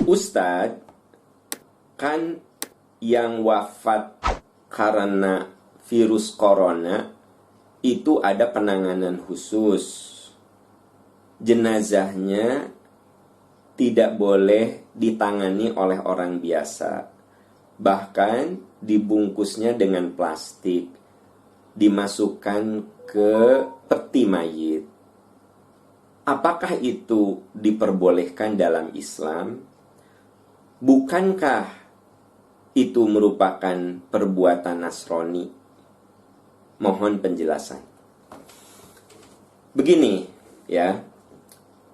Ustadz, kan yang wafat karena virus corona itu ada penanganan khusus. Jenazahnya tidak boleh ditangani oleh orang biasa. Bahkan dibungkusnya dengan plastik, dimasukkan ke peti mayit. Apakah itu diperbolehkan dalam Islam? Bukankah itu merupakan perbuatan Nasrani? Mohon penjelasan. Begini, ya.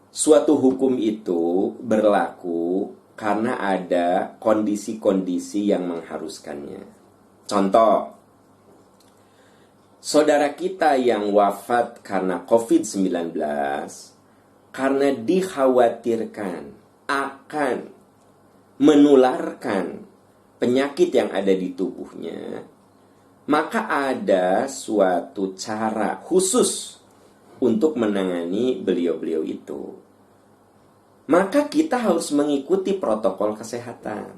Suatu hukum itu berlaku karena ada kondisi-kondisi yang mengharuskannya. Contoh, saudara kita yang wafat karena COVID-19, karena dikhawatirkan akan menularkan penyakit yang ada di tubuhnya, maka ada suatu cara khusus untuk menangani beliau-beliau itu. Maka kita harus mengikuti protokol kesehatan.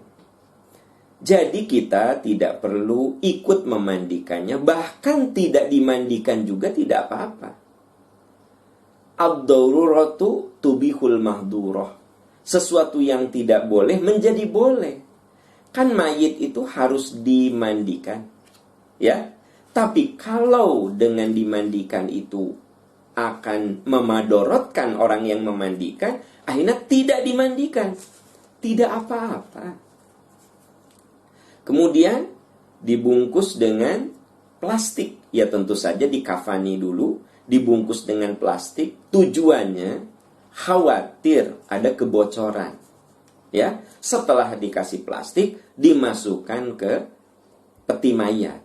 Jadi kita tidak perlu ikut memandikannya, bahkan tidak dimandikan juga tidak apa-apa. Ad-daruratu tubihul mahdurah. Sesuatu yang tidak boleh menjadi boleh. Kan mayit itu harus dimandikan. Ya. Tapi kalau dengan dimandikan itu akan memadorotkan orang yang memandikan, akhirnya tidak dimandikan. Tidak apa-apa. Kemudian dibungkus dengan plastik. Ya tentu saja dikafani dulu, dibungkus dengan plastik. Tujuannya khawatir ada kebocoran. Ya, setelah dikasih plastik, dimasukkan ke peti mayat.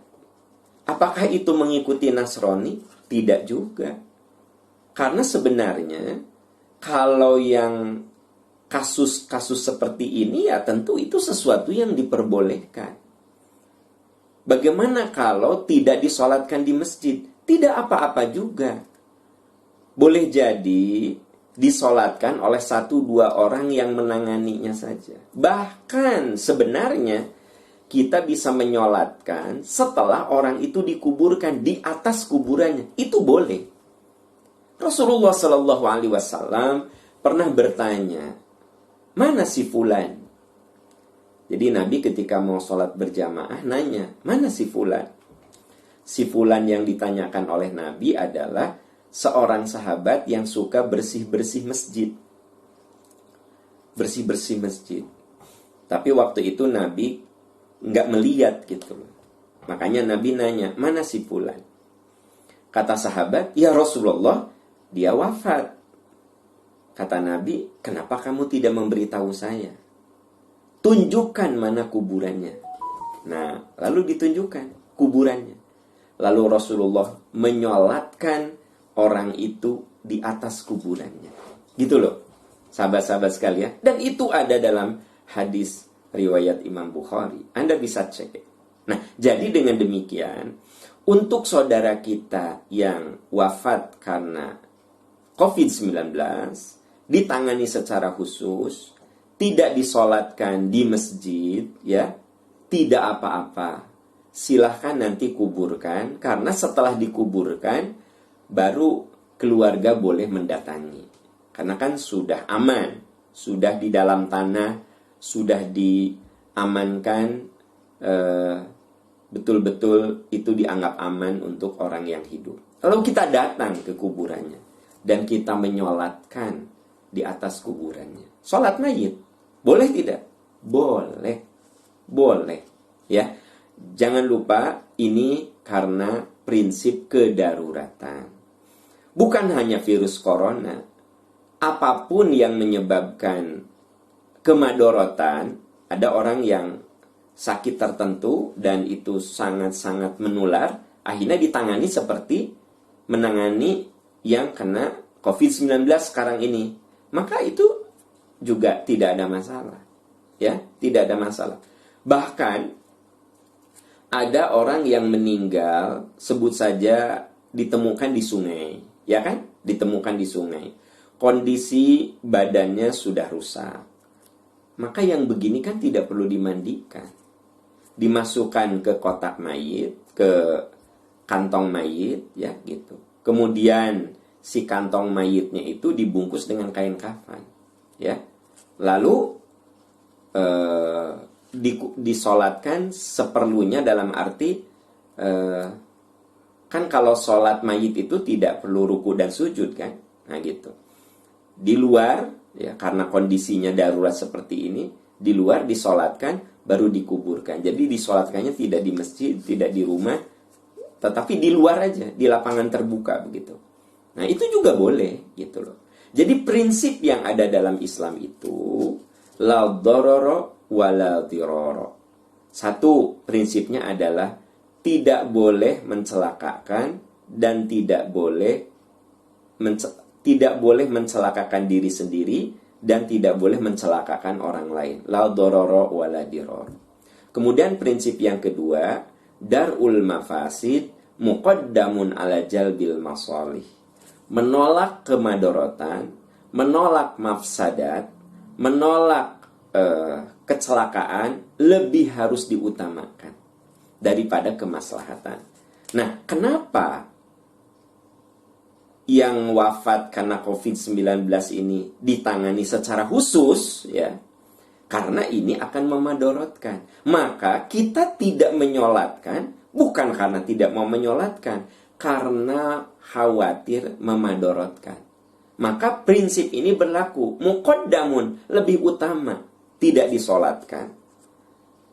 Apakah itu mengikuti Nasrani? Tidak juga. Karena sebenarnya kalau yang kasus-kasus seperti ini ya tentu itu sesuatu yang diperbolehkan. Bagaimana kalau tidak disolatkan di masjid? Tidak apa-apa juga. Boleh jadi disolatkan oleh 1-2 orang yang menanganinya saja. Bahkan sebenarnya kita bisa menyolatkan setelah orang itu dikuburkan di atas kuburannya. Itu boleh. Rasulullah Shallallahu Alaihi Wasallam pernah bertanya, mana si fulan? Jadi Nabi ketika mau sholat berjamaah nanya, mana si fulan? Si fulan yang ditanyakan oleh Nabi adalah seorang sahabat yang suka bersih-bersih masjid. Bersih-bersih masjid. Tapi waktu itu Nabi nggak melihat gitu. Makanya Nabi nanya, mana si fulan? Kata sahabat, ya Rasulullah, dia wafat. Kata Nabi, kenapa kamu tidak memberitahu saya? Tunjukkan mana kuburannya. Nah, lalu ditunjukkan kuburannya. Lalu Rasulullah menyolatkan orang itu di atas kuburannya. Gitu loh, sahabat-sahabat sekalian. Dan itu ada dalam hadis riwayat Imam Bukhari. Anda bisa cek. Nah, jadi dengan demikian, untuk saudara kita yang wafat karena COVID-19 ditangani secara khusus, tidak disolatkan di masjid, ya, tidak apa-apa. Silahkan nanti kuburkan, karena setelah dikuburkan baru keluarga boleh mendatangi. Karena kan sudah aman, sudah di dalam tanah, sudah diamankan, betul-betul itu dianggap aman untuk orang yang hidup. Lalu kita datang ke kuburannya dan kita menyolatkan di atas kuburannya. Sholat mayit, boleh tidak? Boleh. Boleh. Ya. Jangan lupa ini karena prinsip kedaruratan. Bukan hanya virus corona. Apapun yang menyebabkan kemadorotan, ada orang yang sakit tertentu dan itu sangat-sangat menular, akhirnya ditangani seperti menangani yang kena COVID-19 sekarang ini. Maka itu juga tidak ada masalah. Ya, tidak ada masalah. Bahkan ada orang yang meninggal, sebut saja ditemukan di sungai, ya kan? Ditemukan di sungai. Kondisi badannya sudah rusak. maka yang begini kan tidak perlu dimandikan. Dimasukkan ke kotak mayit, ke kantong mayit, ya gitu. Kemudian si kantong mayitnya itu dibungkus dengan kain kafan, ya. Lalu disolatkan seperlunya, dalam arti kan kalau sholat mayit itu tidak perlu ruku dan sujud kan, nah gitu. Di luar, ya, karena kondisinya darurat seperti ini, di luar disolatkan baru dikuburkan. Jadi disolatkannya tidak di masjid, tidak di rumah, tetapi di luar aja, di lapangan terbuka begitu. Nah itu juga boleh gitu loh. Jadi prinsip yang ada dalam Islam itu la dharara wa la dhirara. Satu prinsipnya adalah tidak boleh mencelakakan dan tidak boleh mencelakakan diri sendiri dan tidak boleh mencelakakan orang lain. La dharara wa la dhirar. Kemudian prinsip yang kedua, darul mafasid muqaddamun ala jalbil masalih. Menolak kemadorotan, menolak mafsadat, menolak kecelakaan lebih harus diutamakan daripada kemaslahatan. Nah, kenapa yang wafat karena COVID-19 ini ditangani secara khusus, ya? Karena ini akan memadorotkan. Maka kita tidak menyolatkan, bukan karena tidak mau menyolatkan, karena khawatir memadorotkan. Maka prinsip ini berlaku, muqaddamun, lebih utama, tidak disolatkan.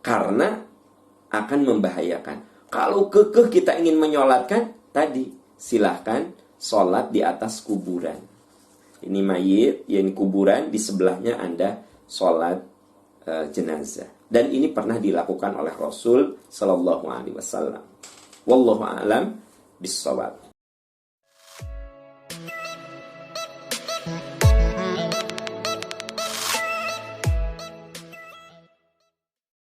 Karena akan membahayakan. Kalau kekeh kita ingin menyolatkan, tadi silahkan sholat di atas kuburan. Ini mayit, ini kuburan, di sebelahnya Anda sholat jenazah. Dan ini pernah dilakukan oleh Rasul Sallallahu Alaihi Wasallam. Wallahu a'lam bishawab.